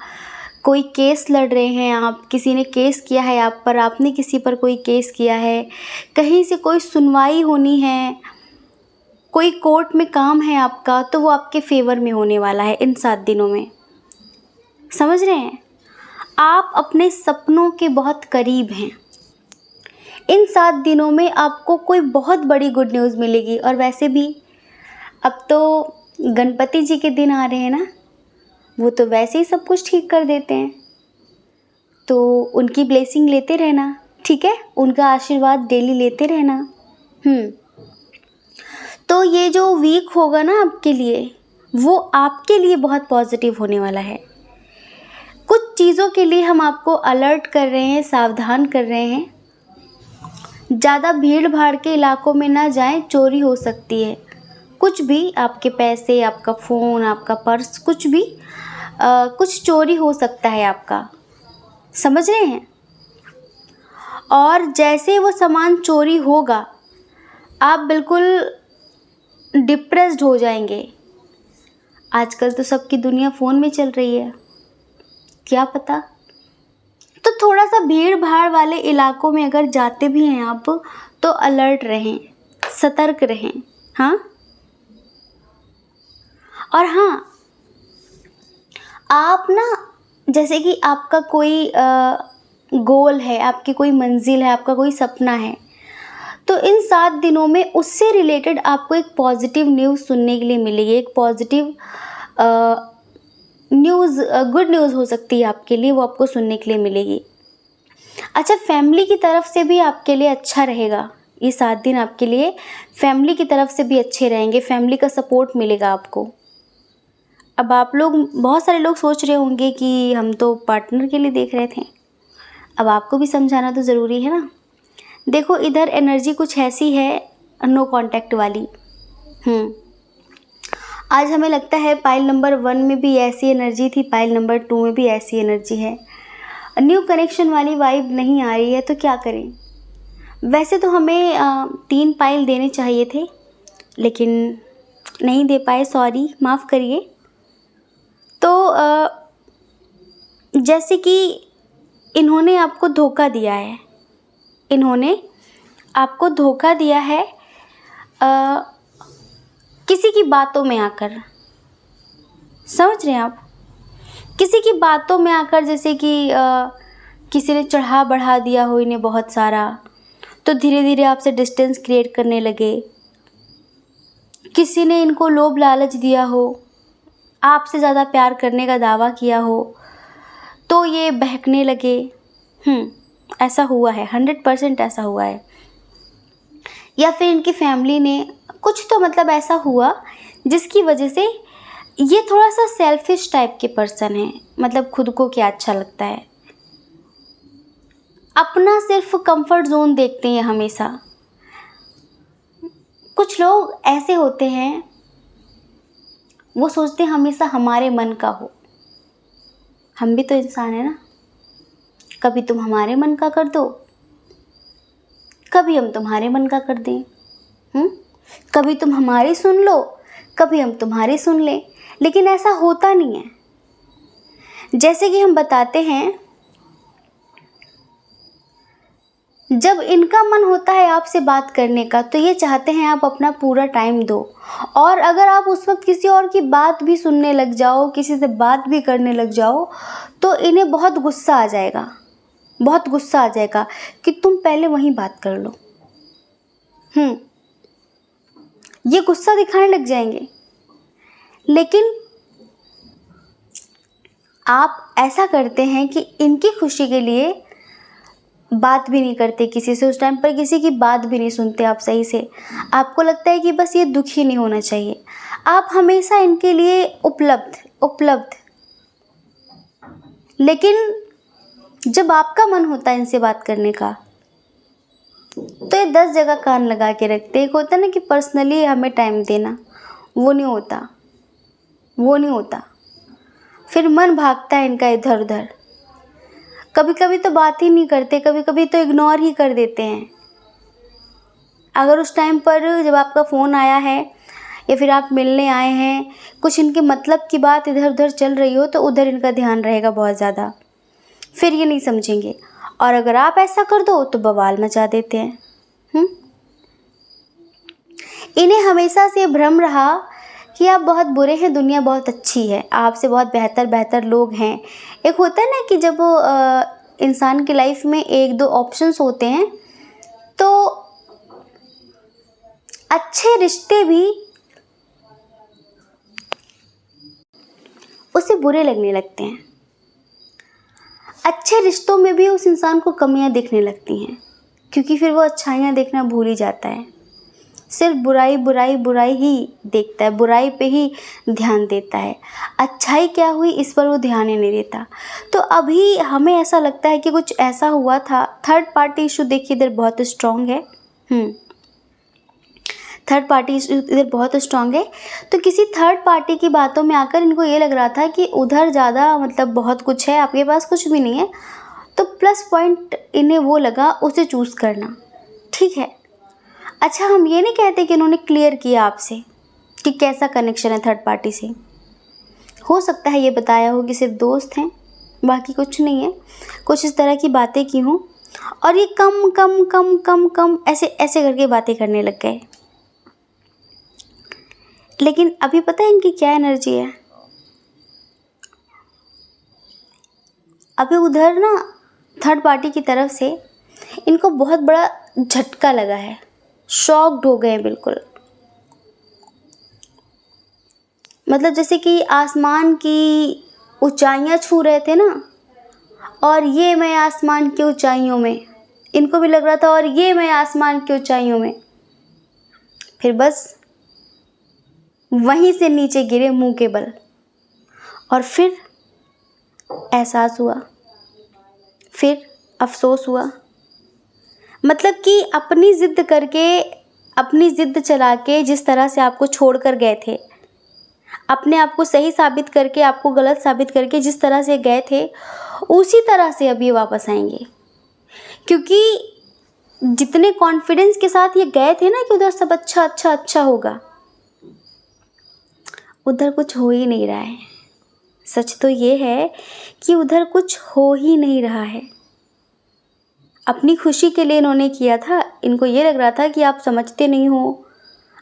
कोई केस लड़ रहे हैं आप, किसी ने केस किया है आप पर, आपने किसी पर कोई केस किया है, कहीं से कोई सुनवाई होनी है, कोई कोर्ट में काम है आपका, तो वो आपके फेवर में होने वाला है इन 7 दिनों में। समझ रहे हैं? आप अपने सपनों के बहुत करीब हैं। इन 7 दिनों में आपको कोई बहुत बड़ी गुड न्यूज़ मिलेगी। और वैसे भी अब तो गणपति जी के दिन आ रहे हैं ना, वो तो वैसे ही सब कुछ ठीक कर देते हैं, तो उनकी ब्लेसिंग लेते रहना। ठीक है, उनका आशीर्वाद डेली लेते रहना। तो ये जो वीक होगा ना आपके लिए, वो आपके लिए बहुत पॉजिटिव होने वाला है। कुछ चीज़ों के लिए हम आपको अलर्ट कर रहे हैं, सावधान कर रहे हैं। ज़्यादा भीड़ भाड़ के इलाकों में ना जाएं, चोरी हो सकती है। कुछ भी, आपके पैसे, आपका फ़ोन, आपका पर्स, कुछ भी कुछ चोरी हो सकता है आपका। समझ रहे हैं? और जैसे वो सामान चोरी होगा आप बिल्कुल डिप्रेस्ड हो जाएंगे। आजकल तो सबकी दुनिया फ़ोन में चल रही है, क्या पता। तो थोड़ा सा भीड़ भाड़ वाले इलाकों में अगर जाते भी हैं आप तो अलर्ट रहें, सतर्क रहें। हाँ, और हाँ, आप ना, जैसे कि आपका कोई गोल है, आपकी कोई मंजिल है, आपका कोई सपना है, तो इन 7 दिनों में उससे रिलेटेड आपको एक पॉजिटिव न्यूज़ सुनने के लिए मिलेगी। एक पॉजिटिव न्यूज़, गुड न्यूज़ हो सकती है आपके लिए, वो आपको सुनने के लिए मिलेगी। अच्छा, फैमिली की तरफ से भी आपके लिए अच्छा रहेगा। ये 7 दिन आपके लिए फैमिली की तरफ से भी अच्छे रहेंगे, फैमिली का सपोर्ट मिलेगा आपको। अब आप लोग, बहुत सारे लोग सोच रहे होंगे कि हम तो पार्टनर के लिए देख रहे थे। अब आपको भी समझाना तो ज़रूरी है ना। देखो, इधर एनर्जी कुछ ऐसी है नो कांटेक्ट वाली। आज हमें लगता है पाइल नंबर 1 में भी ऐसी एनर्जी थी, पाइल नंबर 2 में भी ऐसी एनर्जी है। न्यू कनेक्शन वाली वाइब नहीं आ रही है, तो क्या करें। वैसे तो हमें 3 पाइल देने चाहिए थे, लेकिन नहीं दे पाए, सॉरी, माफ़ करिए। तो जैसे कि इन्होंने आपको धोखा दिया है, इन्होंने आपको धोखा दिया है किसी की बातों में आकर। समझ रहे हैं आप? किसी की बातों में आकर, जैसे कि किसी ने चढ़ा बढ़ा दिया हो इन्हें बहुत सारा, तो धीरे धीरे आपसे डिस्टेंस क्रिएट करने लगे। किसी ने इनको लोभ लालच दिया हो, आपसे ज़्यादा प्यार करने का दावा किया हो, तो ये बहकने लगे। ऐसा हुआ है, 100% ऐसा हुआ है। या फिर इनकी फैमिली ने कुछ, तो मतलब ऐसा हुआ जिसकी वजह से ये थोड़ा सा सेल्फिश टाइप के पर्सन है। मतलब खुद को क्या अच्छा लगता है, अपना सिर्फ कंफर्ट जोन देखते हैं हमेशा। कुछ लोग ऐसे होते हैं, वो सोचते हैं हमेशा हमारे मन का हो। हम भी तो इंसान है ना, कभी तुम हमारे मन का कर दो, कभी हम तुम्हारे मन का कर दें। कभी तुम हमारी सुन लो, कभी हम तुम्हारी सुन लें, लेकिन ऐसा होता नहीं है। जैसे कि हम बताते हैं, जब इनका मन होता है आपसे बात करने का, तो ये चाहते हैं आप अपना पूरा टाइम दो। और अगर आप उस वक्त किसी और की बात भी सुनने लग जाओ, किसी से बात भी करने लग जाओ, तो इन्हें बहुत गुस्सा आ जाएगा, बहुत गुस्सा आ जाएगा कि तुम पहले वहीं बात कर लो। ये गुस्सा दिखाने लग जाएंगे। लेकिन आप ऐसा करते हैं कि इनकी खुशी के लिए बात भी नहीं करते किसी से, उस टाइम पर किसी की बात भी नहीं सुनते आप सही से। आपको लगता है कि बस ये दुखी नहीं होना चाहिए। आप हमेशा इनके लिए उपलब्ध। लेकिन जब आपका मन होता है इनसे बात करने का, तो ये 10 जगह कान लगा के रखते हैं। एक होता है ना कि पर्सनली हमें टाइम देना, वो नहीं होता। फिर मन भागता है इनका इधर उधर। कभी कभी तो बात ही नहीं करते, कभी कभी तो इग्नोर ही कर देते हैं। अगर उस टाइम पर जब आपका फ़ोन आया है या फिर आप मिलने आए हैं, कुछ इनके मतलब की बात इधर उधर चल रही हो, तो उधर इनका ध्यान रहेगा बहुत ज़्यादा। फिर ये नहीं समझेंगे, और अगर आप ऐसा कर दो तो बवाल मचा देते हैं। इन्हें हमेशा से भ्रम रहा कि आप बहुत बुरे हैं, दुनिया बहुत अच्छी है, आपसे बहुत बेहतर लोग हैं। एक होता है ना कि जब इंसान की लाइफ में 1-2 ऑप्शंस होते हैं, तो अच्छे रिश्ते भी उसे बुरे लगने लगते हैं। अच्छे रिश्तों में भी उस इंसान को कमियां दिखने लगती हैं, क्योंकि फिर वो अच्छाइयां देखना भूल ही जाता है। सिर्फ बुराई ही देखता है, बुराई पे ही ध्यान देता है। अच्छाई क्या हुई इस पर वो ध्यान ही नहीं देता। तो अभी हमें ऐसा लगता है कि कुछ ऐसा हुआ था। थर्ड पार्टी इशू देखिए इधर बहुत स्ट्रॉन्ग है। थर्ड पार्टी इधर बहुत स्ट्रॉन्ग है। तो किसी थर्ड पार्टी की बातों में आकर इनको ये लग रहा था कि उधर ज़्यादा मतलब बहुत कुछ है, आपके पास कुछ भी नहीं है, तो प्लस पॉइंट इन्हें वो लगा उसे चूज़ करना, ठीक है। अच्छा, हम ये नहीं कहते कि इन्होंने क्लियर किया आपसे कि कैसा कनेक्शन है थर्ड पार्टी से। हो सकता है ये बताया हो कि सिर्फ दोस्त हैं, बाकी कुछ नहीं है, कुछ इस तरह की बातें की हों और ये कम कम कम कम कम ऐसे ऐसे करके बातें करने लग गए। लेकिन अभी पता है इनकी क्या एनर्जी है? अभी उधर ना थर्ड पार्टी की तरफ से इनको बहुत बड़ा झटका लगा है, शॉक्ड हो गए हैं बिल्कुल। मतलब जैसे कि आसमान की ऊंचाइयां छू रहे थे ना, और ये मैं आसमान की ऊंचाइयों में, इनको भी लग रहा था और ये मैं आसमान की ऊंचाइयों में। फिर बस वहीं से नीचे गिरे मुंह के बल, और फिर एहसास हुआ, फिर अफसोस हुआ। मतलब कि अपनी ज़िद करके, अपनी ज़िद चला के जिस तरह से आपको छोड़ कर गए थे, अपने आप को सही साबित करके आपको गलत साबित करके जिस तरह से गए थे, उसी तरह से अभी वापस आएंगे। क्योंकि जितने कॉन्फिडेंस के साथ ये गए थे ना कि उधर सब अच्छा अच्छा अच्छा होगा, उधर कुछ हो ही नहीं रहा है। सच तो ये है कि उधर कुछ हो ही नहीं रहा है। अपनी खुशी के लिए इन्होंने किया था, इनको ये लग रहा था कि आप समझते नहीं हो,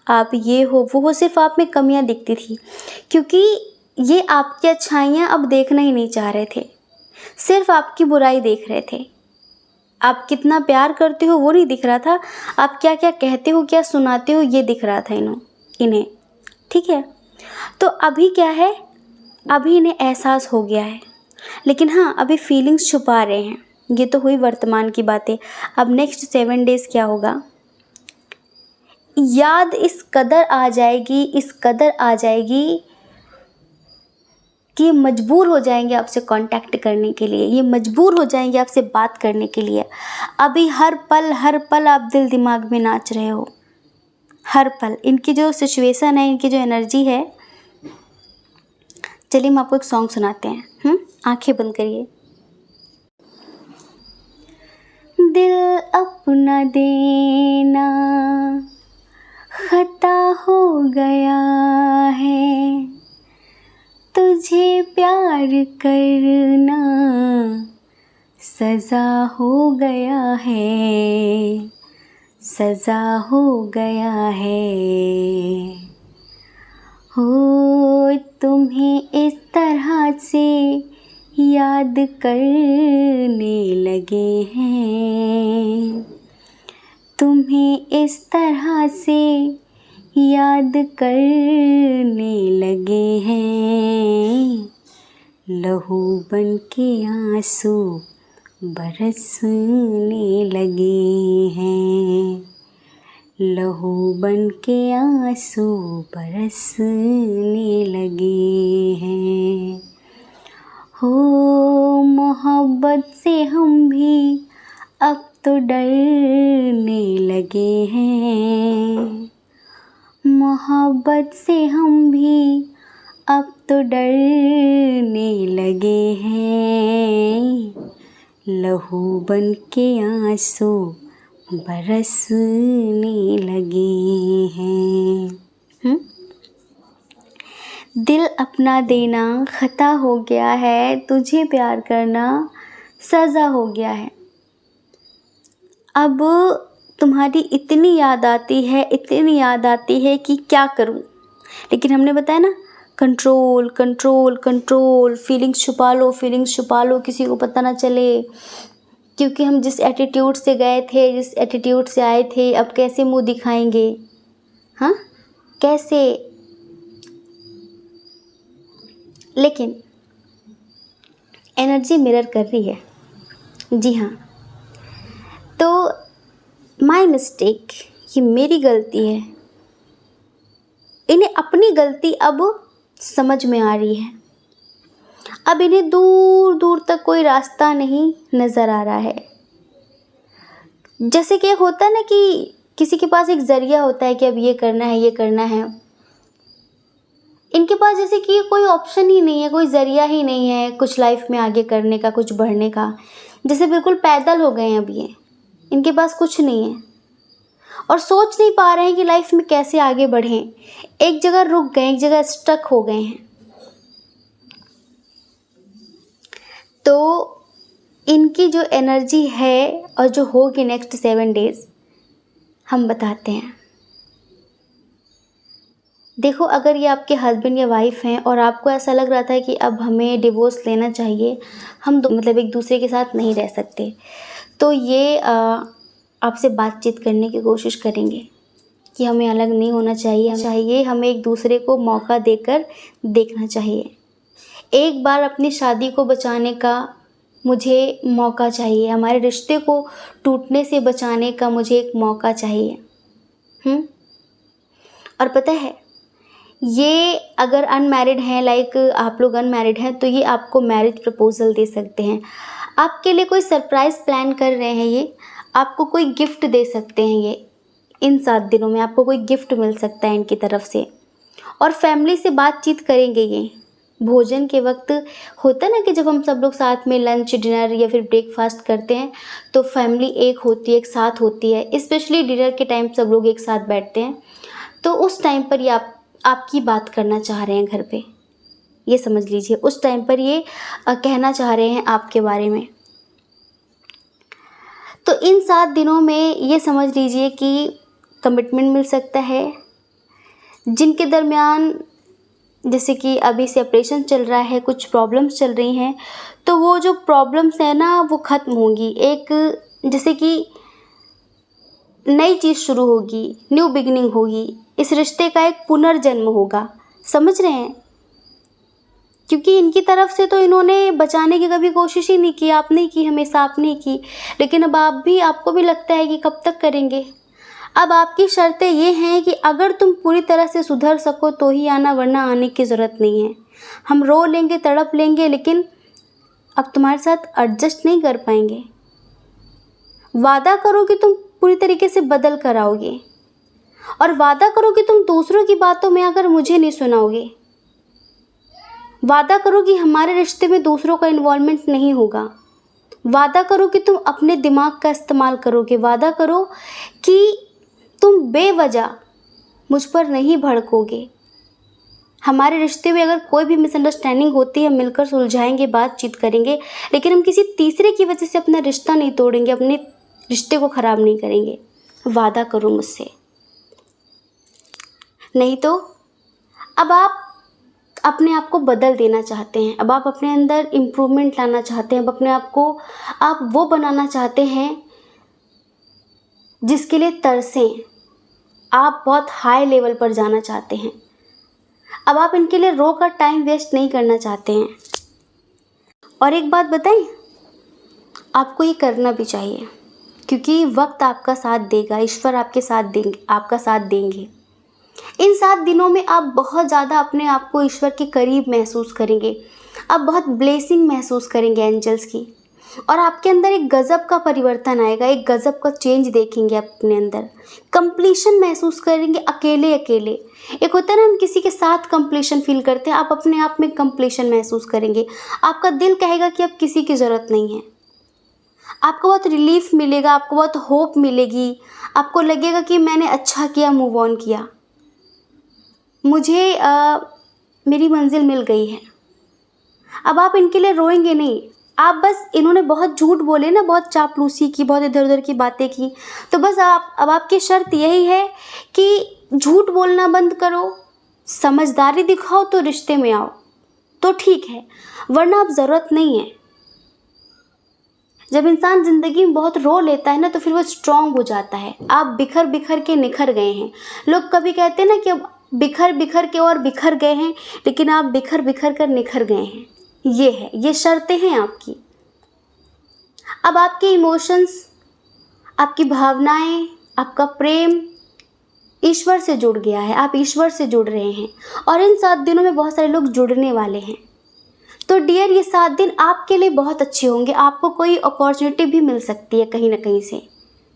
आप ये हो, सिर्फ आप में कमियां दिखती थी, क्योंकि ये आपकी अच्छाइयां अब देखना ही नहीं चाह रहे थे, सिर्फ आपकी बुराई देख रहे थे। आप कितना प्यार करते हो वो नहीं दिख रहा था, आप क्या क्या कहते हो, क्या सुनाते हो, ये दिख रहा था इन्हें, ठीक है। तो अभी क्या है, अभी इन्हें एहसास हो गया है, लेकिन हाँ अभी फीलिंग्स छुपा रहे हैं। ये तो हुई वर्तमान की बातें। अब नेक्स्ट 7 डेज़ क्या होगा, याद इस कदर आ जाएगी, इस कदर आ जाएगी कि मजबूर हो जाएंगे आपसे कांटेक्ट करने के लिए, ये मजबूर हो जाएंगे आपसे बात करने के लिए। अभी हर पल आप दिल दिमाग में नाच रहे हो, हर पल। इनकी जो सिचुएशन है, इनकी जो एनर्जी है, चलिए हम आपको एक सॉन्ग सुनाते हैं। आंखें बंद करिए। दिल अपना देना खता हो गया है, तुझे प्यार करना सज़ा हो गया है, सज़ा हो गया है। हो तुम्हें इस तरह से याद करने लगे हैं, तुम्हें इस तरह से याद करने लगे हैं। लहू बन के आंसू बरसने लगे हैं, लहू बन के आंसू बरसने लगे हैं। हो मोहब्बत से हम भी अब तो डरने लगे हैं, मोहब्बत से हम भी अब तो डरने लगे हैं। लहू बन के आंसू बरसने लगे हैं। दिल अपना देना खता हो गया है, तुझे प्यार करना सज़ा हो गया है। अब तुम्हारी इतनी याद आती है, इतनी याद आती है कि क्या करूं। लेकिन हमने बताया ना, कंट्रोल कंट्रोल कंट्रोल, फीलिंग्स छुपा लो, फीलिंग्स छुपा लो, किसी को पता ना चले। क्योंकि हम जिस एटीट्यूड से गए थे, जिस एटीट्यूड से आए थे, अब कैसे मुंह दिखाएंगे? हाँ, कैसे? लेकिन एनर्जी मिरर कर रही है। जी हाँ, तो माय मिस्टेक, ये मेरी गलती है। इन्हें अपनी गलती अब समझ में आ रही है। अब इन्हें दूर दूर तक कोई रास्ता नहीं नज़र आ रहा है। जैसे कि होता है ना कि किसी के पास एक ज़रिया होता है कि अब ये करना है, ये करना है। इनके पास जैसे कि कोई ऑप्शन ही नहीं है, कोई ज़रिया ही नहीं है कुछ लाइफ में आगे करने का, कुछ बढ़ने का। जैसे बिल्कुल पैदल हो गए हैं अब ये, इनके पास कुछ नहीं है और सोच नहीं पा रहे हैं कि लाइफ में कैसे आगे बढ़ें। एक जगह रुक गए, एक जगह स्टक हो गए हैं। तो इनकी जो एनर्जी है और जो होगी नेक्स्ट 7 डेज, हम बताते हैं। देखो, अगर ये आपके हस्बैंड या वाइफ हैं और आपको ऐसा लग रहा था कि अब हमें डिवोर्स लेना चाहिए, हम मतलब एक दूसरे के साथ नहीं रह सकते, तो ये आपसे बातचीत करने की कोशिश करेंगे कि हमें अलग नहीं होना चाहिए, हमें एक दूसरे को मौका देकर देखना चाहिए। एक बार अपनी शादी को बचाने का मुझे मौका चाहिए, हमारे रिश्ते को टूटने से बचाने का मुझे एक मौका चाहिए। और पता है, ये अगर अनमैरिड हैं, लाइक आप लोग अनमैरिड हैं, तो ये आपको मैरिज प्रपोजल दे सकते हैं। आपके लिए कोई सरप्राइज़ प्लान कर रहे हैं, ये आपको कोई गिफ्ट दे सकते हैं। ये इन 7 दिनों में आपको कोई गिफ्ट मिल सकता है इनकी तरफ से। और फैमिली से बातचीत करेंगे ये। भोजन के वक्त होता है ना कि जब हम सब लोग साथ में लंच, डिनर या फिर ब्रेकफास्ट करते हैं, तो फैमिली एक होती है, एक साथ होती है। स्पेशली डिनर के टाइम सब लोग एक साथ बैठते हैं, तो उस टाइम पर ये आपकी बात करना चाह रहे हैं घर पे, ये समझ लीजिए। उस टाइम पर ये कहना चाह रहे हैं आपके बारे में। तो इन 7 दिनों में ये समझ लीजिए कि कमिटमेंट मिल सकता है, जिनके दरमियान जैसे कि अभी सेपरेशन चल रहा है, कुछ प्रॉब्लम्स चल रही हैं, तो वो जो प्रॉब्लम्स है ना, वो ख़त्म होंगी। एक जैसे कि नई चीज़ शुरू होगी, न्यू बिगिनिंग होगी, इस रिश्ते का एक पुनर्जन्म होगा। समझ रहे हैं? क्योंकि इनकी तरफ से तो इन्होंने बचाने की कभी कोशिश ही नहीं की, आपने की, हमेशा आपने की, लेकिन अब आपको भी लगता है कि कब तक करेंगे। अब आपकी शर्तें ये हैं कि अगर तुम पूरी तरह से सुधर सको तो ही आना, वरना आने की ज़रूरत नहीं है। हम रो लेंगे, तड़प लेंगे, लेकिन अब तुम्हारे साथ एडजस्ट नहीं कर पाएंगे। वादा करो कि तुम पूरी तरीके से बदल कर आओगे, और वादा करो कि तुम दूसरों की बातों में आकर मुझे नहीं सुनाओगे। वादा करो कि हमारे रिश्ते में दूसरों का इन्वॉल्वमेंट नहीं होगा। वादा करो कि तुम अपने दिमाग का इस्तेमाल करोगे। वादा करो कि तुम बेवजह मुझ पर नहीं भड़कोगे। हमारे रिश्ते में अगर कोई भी मिसअंडरस्टैंडिंग होती है, मिलकर सुलझाएंगे, बातचीत करेंगे, लेकिन हम किसी तीसरे की वजह से अपना रिश्ता नहीं तोड़ेंगे, अपने रिश्ते को ख़राब नहीं करेंगे। वादा करो मुझसे। नहीं तो अब आप अपने आप को बदल देना चाहते हैं, अब आप अपने अंदर इम्प्रूवमेंट लाना चाहते हैं, अब अपने आप को आप वो बनाना चाहते हैं जिसके लिए तरसें। आप बहुत हाई लेवल पर जाना चाहते हैं। अब आप इनके लिए रो कर टाइम वेस्ट नहीं करना चाहते हैं। और एक बात बताएं, आपको ये करना भी चाहिए, क्योंकि वक्त आपका साथ देगा, ईश्वर आपका साथ देंगे। इन 7 दिनों में आप बहुत ज़्यादा अपने आप को ईश्वर के करीब महसूस करेंगे। आप बहुत ब्लेसिंग महसूस करेंगे एंजल्स की, और आपके अंदर एक गज़ब का परिवर्तन आएगा, एक गज़ब का चेंज देखेंगे आप अपने अंदर। कंप्लीशन महसूस करेंगे अकेले। एक होता है ना, हम किसी के साथ कंप्लीशन फील करते हैं, आप अपने आप में कंप्लीशन महसूस करेंगे। आपका दिल कहेगा कि अब किसी की ज़रूरत नहीं है। आपको बहुत रिलीफ मिलेगा, आपको बहुत होप मिलेगी, आपको लगेगा कि मैंने अच्छा किया, मूव ऑन किया, मुझे मेरी मंजिल मिल गई है। अब आप इनके लिए रोएंगे नहीं। आप बस, इन्होंने बहुत झूठ बोले ना, बहुत चापलूसी की, बहुत इधर उधर की बातें की, तो बस अब आपकी शर्त यही है कि झूठ बोलना बंद करो, समझदारी दिखाओ तो रिश्ते में आओ, तो ठीक है, वरना अब ज़रूरत नहीं है। जब इंसान ज़िंदगी में बहुत रो लेता है ना, तो फिर वो स्ट्रांग हो जाता है। आप बिखर बिखर के निखर गए हैं। लोग कभी कहते हैं ना कि अब बिखर बिखर के और बिखर गए हैं, लेकिन आप बिखर बिखर कर निखर गए हैं। ये शर्तें हैं आपकी। अब आपके इमोशंस, आपकी भावनाएं, आपका प्रेम ईश्वर से जुड़ गया है, आप ईश्वर से जुड़ रहे हैं, और इन 7 दिनों में बहुत सारे लोग जुड़ने वाले हैं। तो डियर, ये 7 दिन आपके लिए बहुत अच्छे होंगे। आपको कोई अपॉर्चुनिटी भी मिल सकती है कहीं ना कहीं से,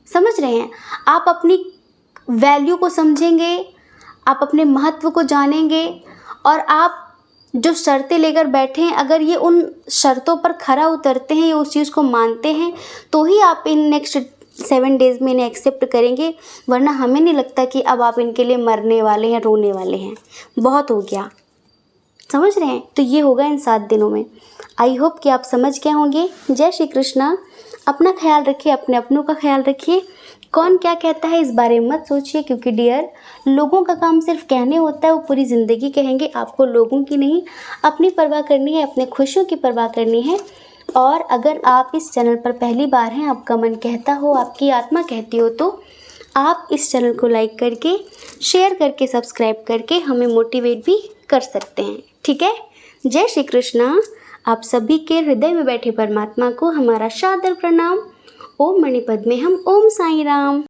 समझ रहे हैं? आप अपनी वैल्यू को समझेंगे, आप अपने महत्व को जानेंगे, और आप जो शर्तें लेकर बैठे हैं, अगर ये उन शर्तों पर खरा उतरते हैं या उस चीज़ को मानते हैं तो ही आप इन नेक्स्ट 7 डेज़ में इन्हें एक्सेप्ट करेंगे, वरना हमें नहीं लगता कि अब आप इनके लिए मरने वाले हैं, रोने वाले हैं। बहुत हो गया, समझ रहे हैं? तो ये होगा इन 7 दिनों में। आई होप कि आप समझ गए होंगे। जय श्री कृष्णा। अपना ख्याल रखिए, अपने अपनों का ख्याल रखिए। कौन क्या कहता है इस बारे में मत सोचिए, क्योंकि डियर, लोगों का काम सिर्फ कहने होता है, वो पूरी ज़िंदगी कहेंगे। आपको लोगों की नहीं, अपनी परवाह करनी है, अपने खुशियों की परवाह करनी है। और अगर आप इस चैनल पर पहली बार हैं, आपका मन कहता हो, आपकी आत्मा कहती हो, तो आप इस चैनल को लाइक करके, शेयर करके, सब्सक्राइब करके हमें मोटिवेट भी कर सकते हैं। ठीक है? जय श्री कृष्णा। आप सभी के हृदय में बैठे परमात्मा को हमारा सादर प्रणाम। ओम मणिपद्मे हम। ओम साईं राम।